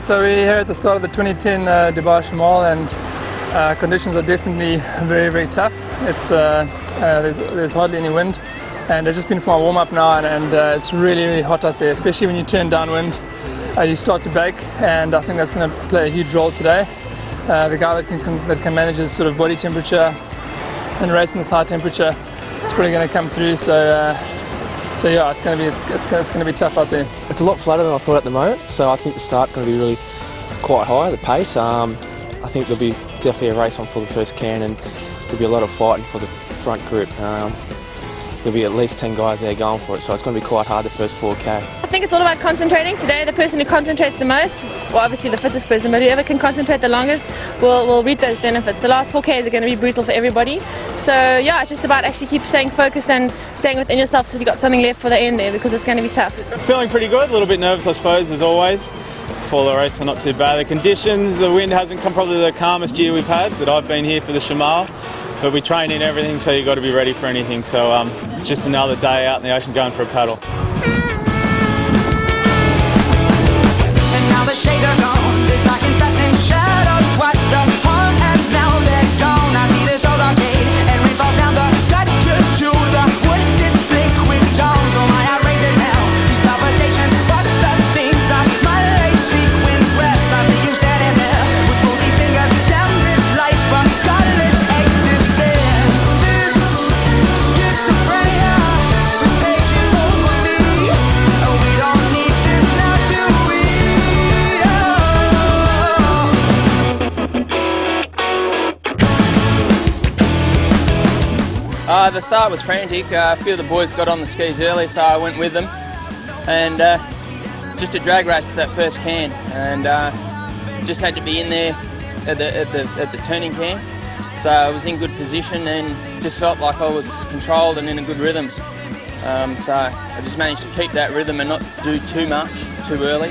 So we're here at the start of the 2010 Dubai Shamaal, and conditions are definitely very, very tough. It's there's hardly any wind, and I've just been for my warm-up now, and it's really, really hot out there, especially when you turn downwind. You start to bake, and I think that's going to play a huge role today. The guy that can manage his sort of body temperature and race in this high temperature, it's probably going to come through. So yeah, it's going to be tough out there. It's a lot flatter than I thought at the moment, so I think the start's going to be really quite high, the pace. I think there'll be definitely a race on for the first can, and there'll be a lot of fighting for the front group. There'll be at least 10 guys there going for it, so it's going to be quite hard the first 4K. I think it's all about concentrating. Today, the person who concentrates the most, well, obviously the fittest person, but whoever can concentrate the longest will reap those benefits. The last 4Ks are going to be brutal for everybody. So yeah, it's just about actually keep staying focused and staying within yourself so you've got something left for the end there, because it's going to be tough. Feeling pretty good, a little bit nervous I suppose, as always. For the race are not too bad. The conditions, the wind hasn't come, probably the calmest year we've had that I've been here for the Shamaal. But we train in everything, so you've got to be ready for anything. So it's just another day out in the ocean going for a paddle. And now the shades are gone, there's like infesting shadows twice the pond, and now they're gone. I see this old arcade, and rain falls down the gutters to the wood display quick dawn. So my heart races now, these palpitations bust the seams of my lace sequin dress. I see you standing there with rosy fingers down this life from godless existence. Schizophrenia is taking over me, and we don't need this now, do we? The start was frantic. A few of the boys got on the skis early, so I went with them, and just a drag race to that first can, and just had to be in there at the turning can. So I was in good position and just felt like I was controlled and in a good rhythm. So I just managed to keep that rhythm and not do too much too early.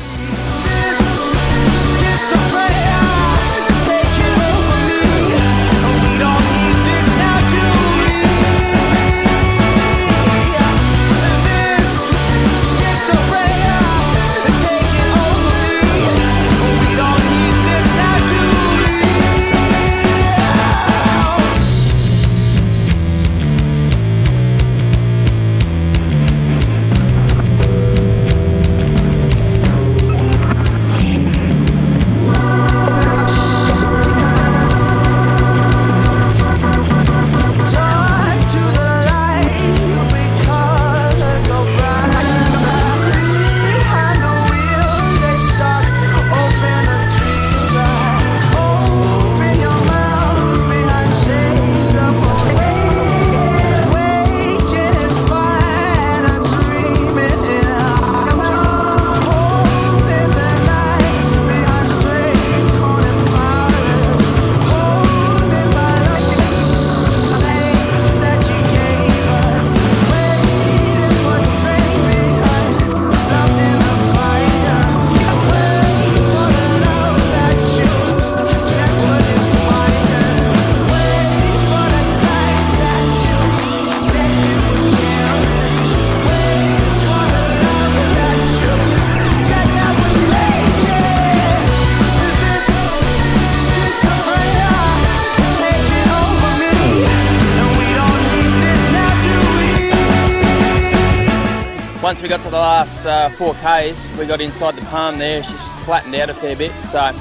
Once we got to the last 4Ks, we got inside the palm there. She flattened out a fair bit. So,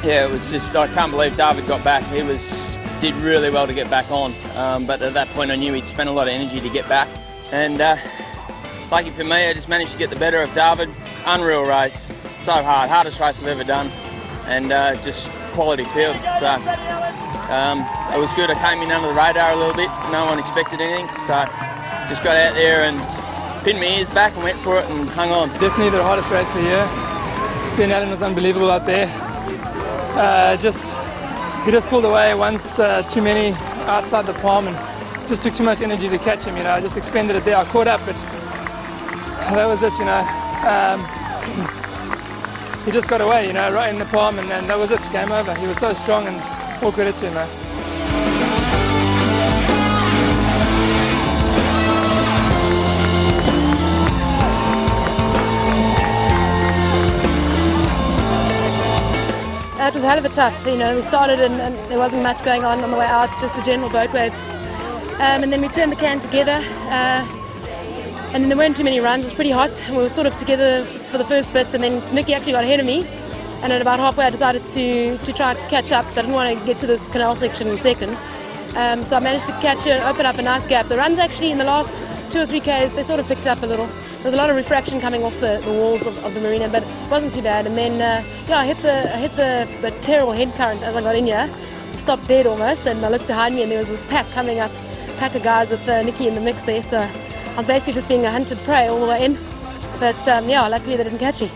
yeah, it was just, I can't believe Dawid got back. He did really well to get back on. But at that point I knew he'd spent a lot of energy to get back. And lucky for me, I just managed to get the better of Dawid. Unreal race, so hard, hardest race I've ever done. And just quality field. So it was good. I came in under the radar a little bit. No one expected anything. So just got out there and pinned my ears back and went for it and hung on. Definitely the hardest race of the year. Finn Allen was unbelievable out there. He just pulled away once too many outside the palm and just took too much energy to catch him. You know, I just expended it there. I caught up, but that was it. You know, he just got away. You know, right in the palm, and that was it. Game over. He was so strong, and all credit to him, man. It was a hell of a tough. We started and there wasn't much going on the way out, just the general boat waves. And then we turned the can together. And then there weren't too many runs. It was pretty hot. We were sort of together for the first bit, and then Nikki actually got ahead of me. And at about halfway, I decided to try and catch up because I didn't want to get to this canal section in second. So I managed to catch her and open up a nice gap. The runs actually in the last 2 or 3 Ks, they sort of picked up a little. There was a lot of refraction coming off the walls of the marina, but it wasn't too bad. And then I hit the terrible head current as I got in here. Stopped dead almost, and I looked behind me and there was this pack coming up, pack of guys with Nikki in the mix there. So I was basically just being a hunted prey all the way in. But luckily they didn't catch me.